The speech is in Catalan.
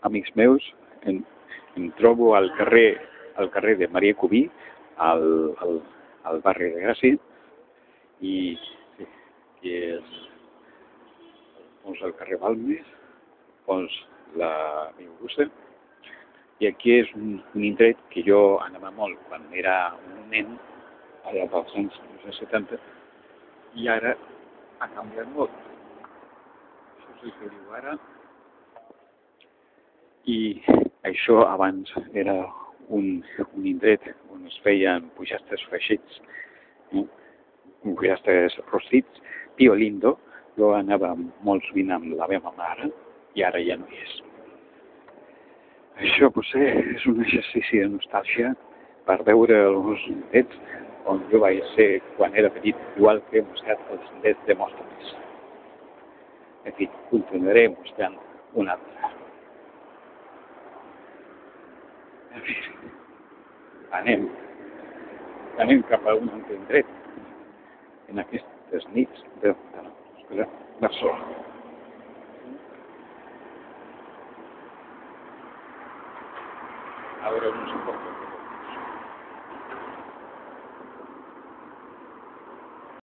amics meus, em trobo al carrer de Maria Cubí, al barri de Gràcia, i és doncs, al carrer Balmes, doncs, la Viurussa, i aquí és un indret que jo anava molt quan era un nen, allà pels anys 70, i ara ha canviat molt. Això és el que diu ara. I això abans era un indret on es feien pujastres feixits, pujastres rostits, Pio Lindo. Jo anava molt sovint amb la meva mare i ara ja no hi és. Això potser és un exercici de nostàlgia per veure els indrets on jo vaig ser quan era petit, igual que he mostrat els indrets de Mòstoles. En fi, continuaré mostrant un altre. En fi, anem cap a un altre indret en aquestes nits de Barcelona. Ahora no sé por qué.